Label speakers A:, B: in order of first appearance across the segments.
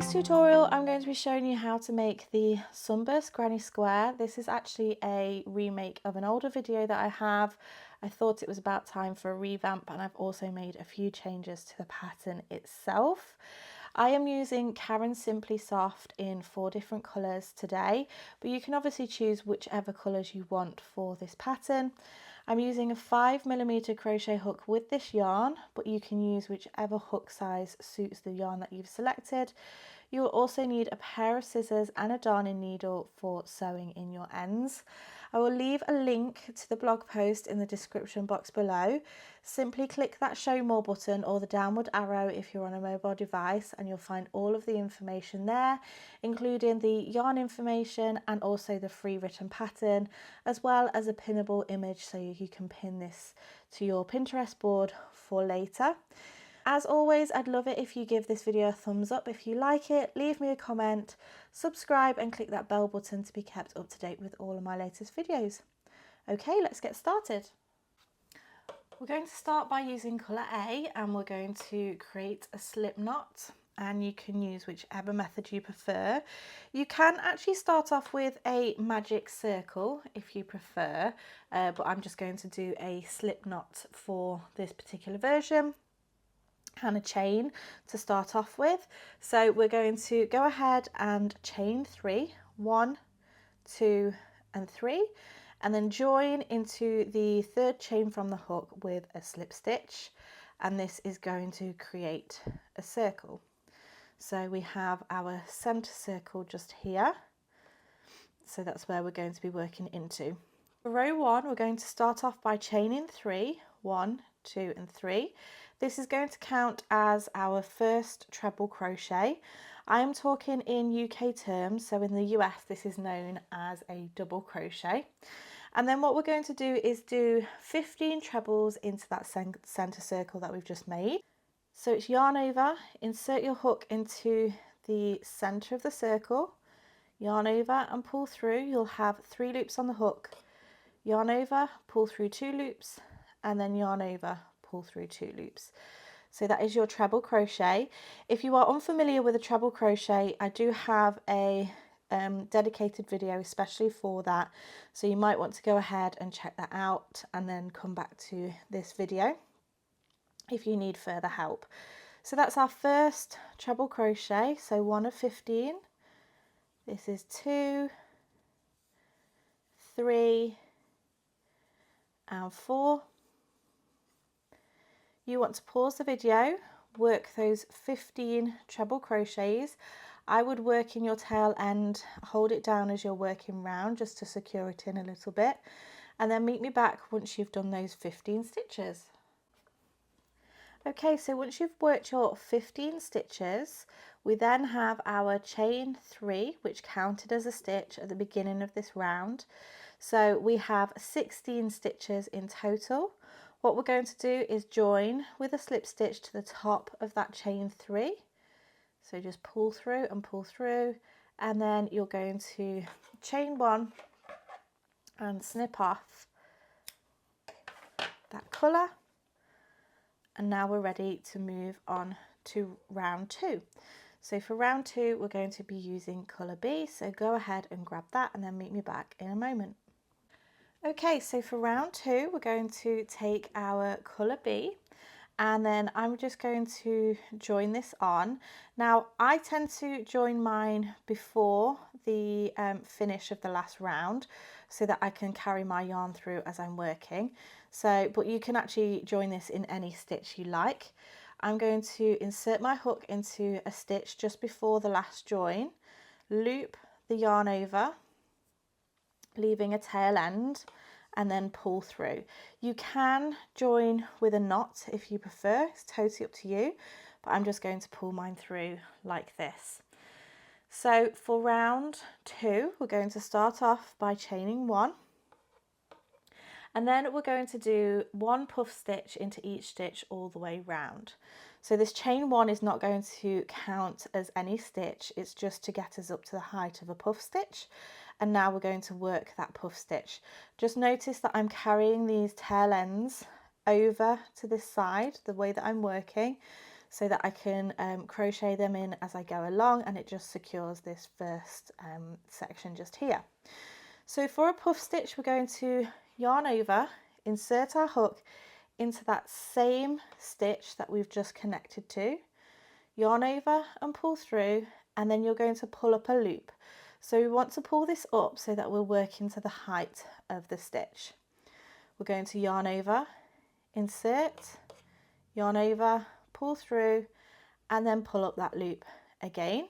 A: this tutorial I'm going to be showing you how to make the Sunburst granny square. This is actually a remake of an older video that I have. I thought it was about time for a revamp, and I've also made a few changes to the pattern itself. I am using Karen Simply Soft in 4 different colours today, but you can obviously choose whichever colours you want for this pattern. I'm using a 5mm crochet hook with this yarn, but you can use whichever hook size suits the yarn that you've selected. You will also need a pair of scissors and a darning needle for sewing in your ends. I will leave a link to the blog post in the description box below. Simply click that show more button or the downward arrow if you're on a mobile device, and you'll find all of the information there, including the yarn information and also the free written pattern, as well as a pinnable image so you can pin this to your Pinterest board for later. As always, I'd love it if you give this video a thumbs up if you like it, leave me a comment, subscribe and click that bell button to be kept up to date with all of my latest videos. Okay, let's get started. We're going to start by using colour A, and we're going to create a slip knot, and you can use whichever method you prefer. You can actually start off with a magic circle if you prefer, but I'm just going to do a slip knot for this particular version, and a chain to start off with. So we're going to go ahead and chain 3, 1, 2 and 3, and then join into the third chain from the hook with a slip stitch, and this is going to create a circle. So we have our center circle just here, so that's where we're going to be working into. For row 1, we're going to start off by chaining 3, 1, 2 and 3. This is going to count as our first treble crochet. I am talking in UK terms, so in the US this is known as a double crochet. And then what we're going to do is do 15 trebles into that center circle that we've just made. So it's yarn over, insert your hook into the center of the circle, yarn over and pull through. You'll have 3 loops on the hook, yarn over, pull through 2 loops, and then yarn over, pull through 2 loops. So that is your treble crochet. If you are unfamiliar with a treble crochet, I do have a dedicated video especially for that, so you might want to go ahead and check that out and then come back to this video if you need further help. So that's our first treble crochet, so 1 of 15. This is 2, 3 and 4. You want to pause the video, work those 15 treble crochets. I would work in your tail end, hold it down as you're working round just to secure it in a little bit, and then meet me back once you've done those 15 stitches. Okay, so once you've worked your 15 stitches, we then have our chain 3, which counted as a stitch at the beginning of this round. So we have 16 stitches in total. What we're going to do is join with a slip stitch to the top of that chain 3. So just pull through and pull through, and then you're going to chain 1 and snip off that colour. And now we're ready to move on to round 2. So for round 2, we're going to be using colour B. So go ahead and grab that and then meet me back in a moment. Okay, so for round 2, we're going to take our colour B, and then I'm just going to join this on. Now I tend to join mine before the finish of the last round so that I can carry my yarn through as I'm working. So, but you can actually join this in any stitch you like. I'm going to insert my hook into a stitch just before the last join, loop the yarn over, leaving a tail end, and then pull through. You can join with a knot if you prefer, it's totally up to you, but I'm just going to pull mine through like this. So for round 2, we're going to start off by chaining 1, and then we're going to do 1 puff stitch into each stitch all the way round. So this chain 1 is not going to count as any stitch, it's just to get us up to the height of a puff stitch. And now we're going to work that puff stitch. Just notice that I'm carrying these tail ends over to this side the way that I'm working. so that I can crochet them in as I go along, and it just secures this first section just here. So for a puff stitch, we're going to yarn over, insert our hook into that same stitch that we've just connected to, yarn over and pull through, and then you're going to pull up a loop. So we want to pull this up so that we'll work into the height of the stitch. We're going to yarn over, insert, yarn over, pull through, and then pull up that loop again.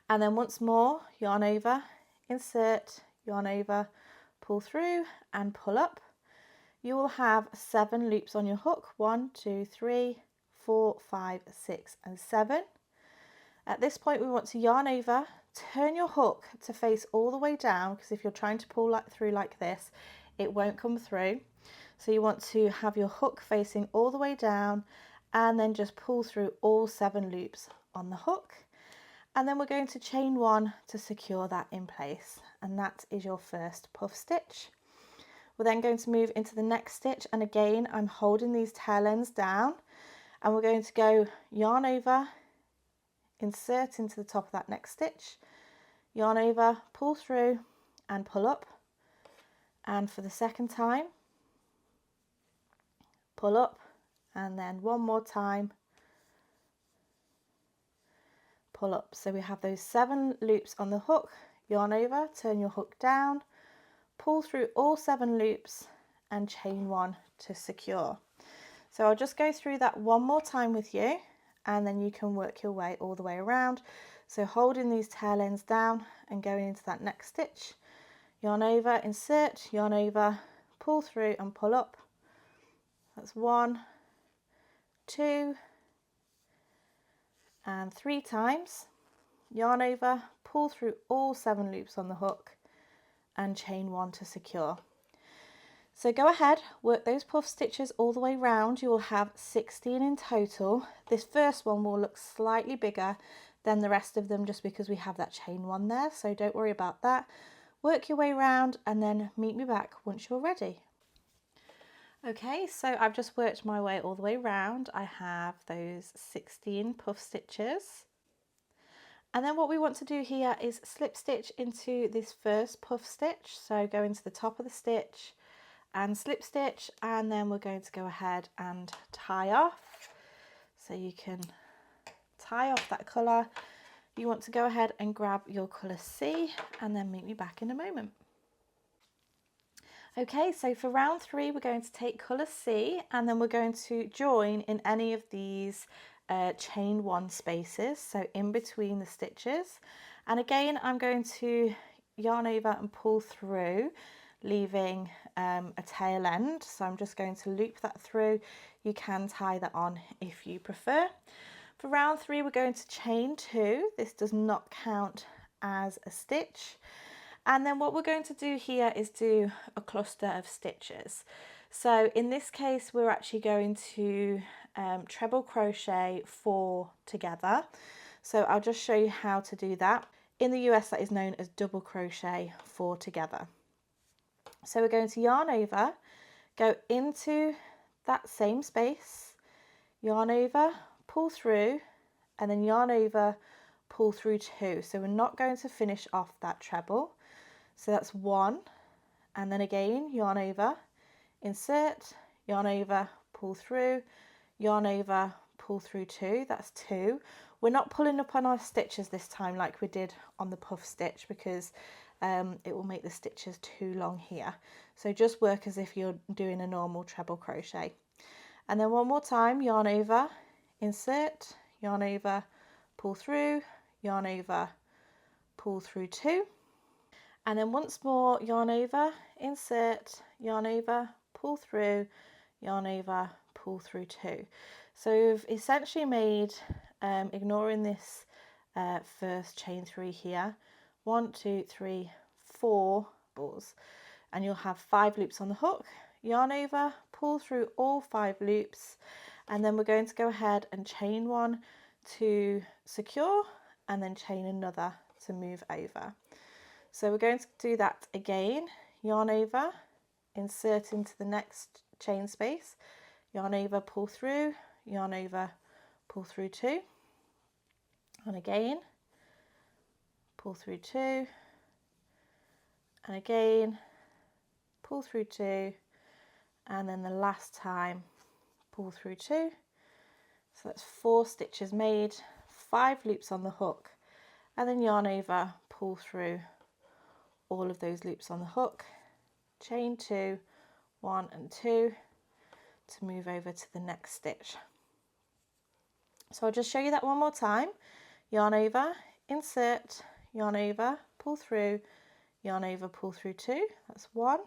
A: And then once more, yarn over, insert, yarn over, pull through and pull up. You will have 7 loops on your hook, 1, 2, 3, 4, 5, 6 and 7. At this point we want to yarn over, turn your hook to face all the way down, because if you're trying to pull through like this, it won't come through. So you want to have your hook facing all the way down and then just pull through all 7 loops on the hook. And then we're going to chain 1 to secure that in place, and that is your first puff stitch. We're then going to move into the next stitch, and again I'm holding these tail ends down, and we're going to go yarn over, insert into the top of that next stitch, yarn over, pull through and pull up, and for the second time pull up, and then one more time pull up. So we have those 7 loops on the hook, yarn over, turn your hook down, pull through all 7 loops and chain 1 to secure. So I'll just go through that one more time with you, and then you can work your way all the way around. So holding these tail ends down and going into that next stitch, yarn over, insert, yarn over, pull through and pull up. That's 1, 2 and 3 times, yarn over, pull through all 7 loops on the hook and chain 1 to secure. So go ahead, work those puff stitches all the way round. You will have 16 in total. This first one will look slightly bigger than the rest of them just because we have that chain 1 there, so don't worry about that. Work your way round and then meet me back once you're ready. Okay, so I've just worked my way all the way round. I have those 16 puff stitches. And then what we want to do here is slip stitch into this first puff stitch. So go into the top of the stitch and slip stitch, and then we're going to go ahead and tie off. So you can tie off that colour. You want to go ahead and grab your colour C and then meet me back in a moment. Okay, so for round 3 we're going to take colour C, and then we're going to join in any of these chain 1 spaces, so in between the stitches. And again I'm going to yarn over and pull through, leaving a tail end. So I'm just going to loop that through. You can tie that on if you prefer. For round 3 we're going to chain 2. This does not count as a stitch. And then what we're going to do here is do a cluster of stitches. So in this case we're actually going to treble crochet 4 together. So I'll just show you how to do that. In the US that is known as double crochet 4 together. So we're going to yarn over, go into that same space, yarn over, pull through, and then yarn over, pull through 2. So we're not going to finish off that treble. So that's 1, and then again yarn over, insert, yarn over, pull through, yarn over, pull through 2. That's 2. We're not pulling up on our stitches this time like we did on the puff stitch, because it will make the stitches too long here. So just work as if you're doing a normal treble crochet. And then one more time, yarn over, insert, yarn over, pull through, yarn over, pull through 2. And then once more, yarn over, insert, yarn over, pull through, yarn over, pull through 2. So we've essentially made, ignoring this first chain 3 here, 1, 2, 3, 4 balls, and you'll have 5 loops on the hook, yarn over, pull through all 5 loops, and then we're going to go ahead and chain 1 to secure, and then chain another to move over. So we're going to do that again, yarn over, insert into the next chain space, yarn over, pull through, yarn over, pull through 2, and again, pull through 2, and again, pull through 2, and then the last time pull through 2. So that's 4 stitches made, 5 loops on the hook, and then yarn over, pull through all of those loops on the hook, chain 2, 1 and 2 to move over to the next stitch. So I'll just show you that one more time. Yarn over, insert, yarn over, pull through, yarn over, pull through 2. That's 1,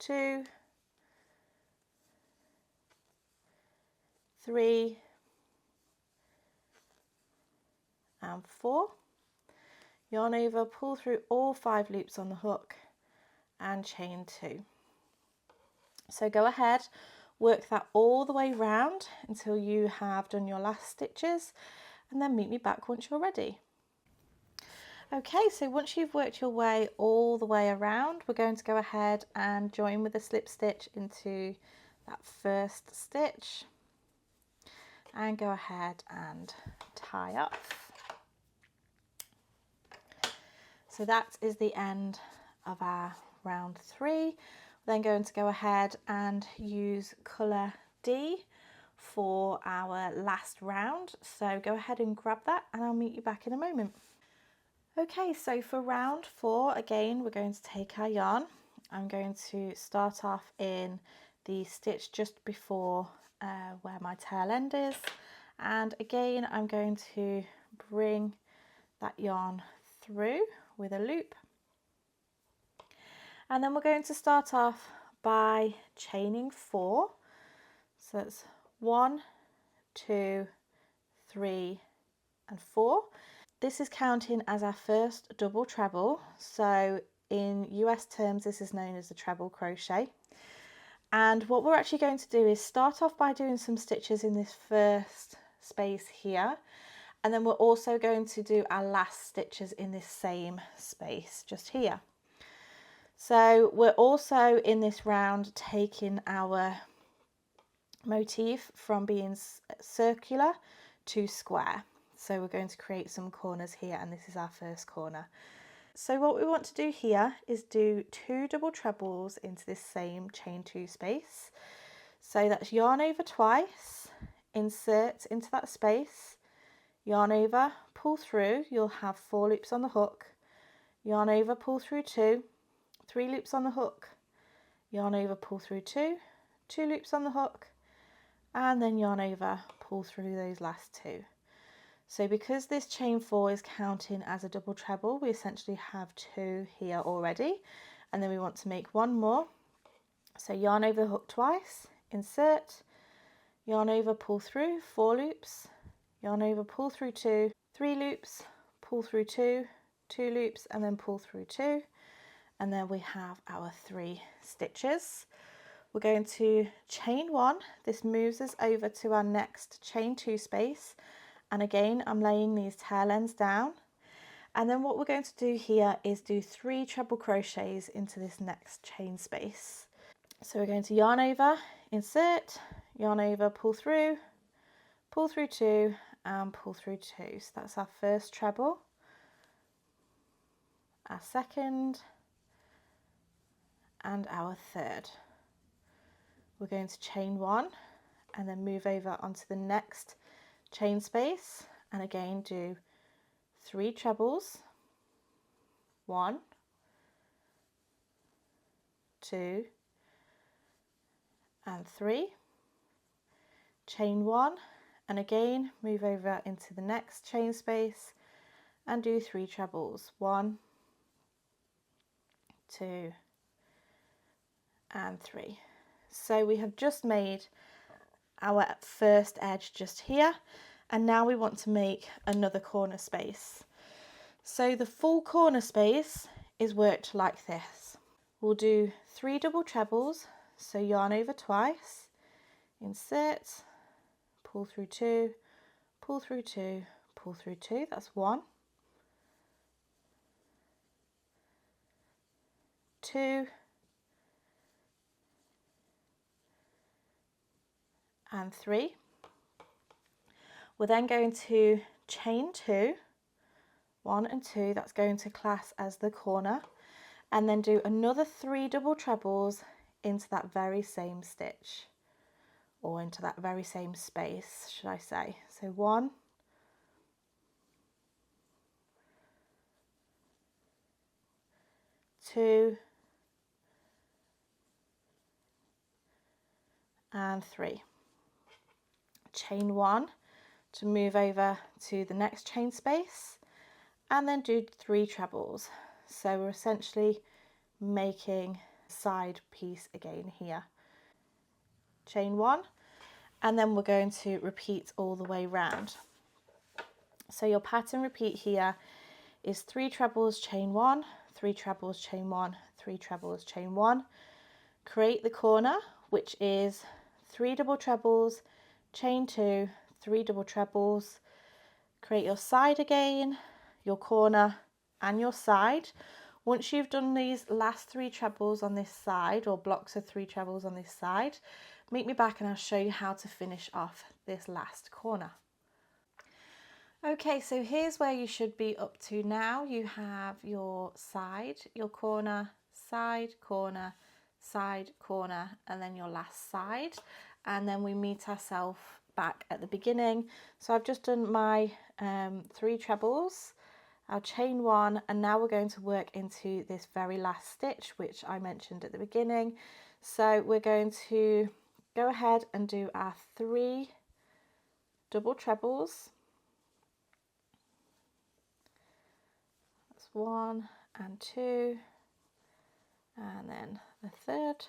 A: 2, 3 and 4. Yarn over, pull through all 5 loops on the hook and chain 2. So go ahead, work that all the way round until you have done your last stitches, and then meet me back once you're ready. Okay, so once you've worked your way all the way around, we're going to go ahead and join with a slip stitch into that first stitch and go ahead and tie off. So that is the end of our round 3. We're then going to go ahead and use colour D for our last round. So go ahead and grab that and I'll meet you back in a moment. Okay, so for round 4, again, we're going to take our yarn. I'm going to start off in the stitch just before where my tail end is. And again, I'm going to bring that yarn through with a loop, and then we're going to start off by chaining 4. So it's 1, 2, 3 and 4. This is counting as our first double treble, so in US terms this is known as a treble crochet. And what we're actually going to do is start off by doing some stitches in this first space here, and then we're also going to do our last stitches in this same space just here. So we're also in this round taking our motif from being circular to square. So we're going to create some corners here, and this is our first corner. So what we want to do here is do 2 double trebles into this same chain 2 space. So that's yarn over twice, insert into that space, yarn over, pull through, you'll have 4 loops on the hook, yarn over, pull through 2, 3 loops on the hook, yarn over, pull through 2, 2 loops on the hook, and then yarn over, pull through those last 2. So because this chain 4 is counting as a double treble, we essentially have 2 here already, and then we want to make 1 more. So yarn over the hook twice, insert, yarn over, pull through, 4 loops, yarn over, pull through 2, 3 loops, pull through 2, 2 loops, and then pull through 2, and then we have our 3 stitches. We're going to chain 1. This moves us over to our next chain 2 space, and again I'm laying these tail ends down, and then what we're going to do here is do 3 treble crochets into this next chain space. So we're going to yarn over, insert, yarn over, pull through 2 and pull through 2. So that's our first treble, our second and our third. We're going to chain 1 and then move over onto the next chain space, and again do 3 trebles, 1, 2 and 3, chain 1, and again move over into the next chain space and do 3 trebles, 1, 2 and 3. So we have just made our first edge just here, and now we want to make another corner space. So the full corner space is worked like this. We'll do 3 double trebles, so yarn over twice, insert, pull through 2, pull through 2, pull through 2, that's 1, 2, and 3. We're then going to chain 2, 1 and 2, that's going to class as the corner, and then do another 3 double trebles into that very same stitch, or into that very same space, should I say. So 1, 2, and 3. Chain 1 to move over to the next chain space, and then do 3 trebles. So we're essentially making a side piece again here. Chain 1, and then we're going to repeat all the way round. So your pattern repeat here is 3 trebles, chain 1, 3 trebles, chain 1, 3 trebles, chain 1. Create the corner, which is 3 double trebles, chain 2, 3 double trebles. Create your side again, your corner and your side. Once you've done these last 3 trebles on this side, or blocks of 3 trebles on this side, meet me back and I'll show you how to finish off this last corner. Okay, so here's where you should be up to now. You have your side, your corner, side, corner, and then your last side, and then we meet ourselves back at the beginning. So I've just done my 3 trebles, I'll chain 1, and now we're going to work into this very last stitch, which I mentioned at the beginning. So we're going to go ahead and do our 3 double trebles. That's 1 and 2, and then the 3rd.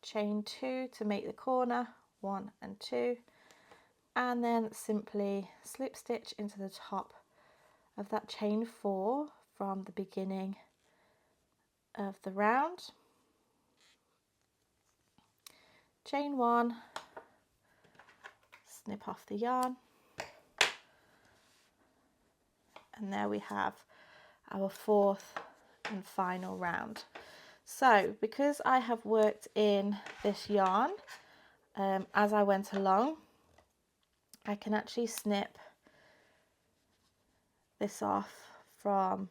A: Chain 2 to make the corner, 1 and 2, and then simply slip stitch into the top of that chain 4 from the beginning of the round. Chain 1, snip off the yarn, and there we have our 4th and final round. So because I have worked in this yarn as I went along, I can actually snip this off from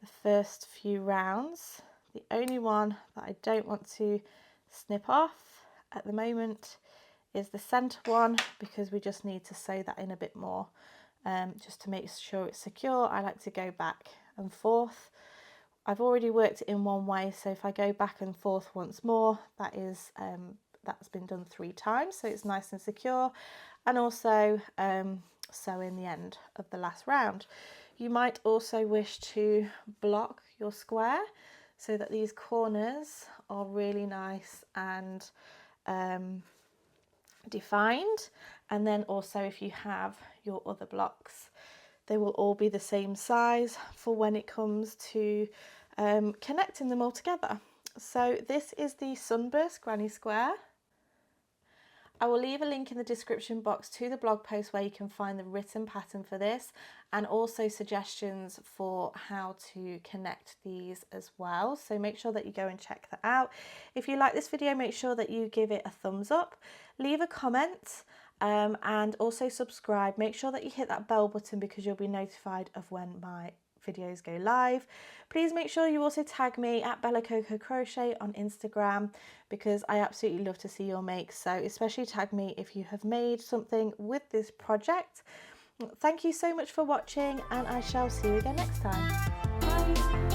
A: the first few rounds. The only one that I don't want to snip off at the moment is the centre one, because we just need to sew that in a bit more, just to make sure it's secure. I like to go back and forth. I've already worked it in one way, so if I go back and forth once more, that is that's been done 3 times, so it's nice and secure. And also sew in the end of the last round. You might also wish to block your square so that these corners are really nice and defined. And then also, if you have your other blocks, they will all be the same size for when it comes to connecting them all together. So this is the Sunburst granny square. I will leave a link in the description box to the blog post where you can find the written pattern for this, and also suggestions for how to connect these as well. So make sure that you go and check that out. If you like this video, make sure that you give it a thumbs up, leave a comment, and also subscribe. Make sure that you hit that bell button because you'll be notified of when my videos go live. Please make sure you also tag me at Coco Crochet on Instagram, because I absolutely love to see your makes. So especially tag me if you have made something with this project. Thank you so much for watching, and I shall see you again next time. Bye.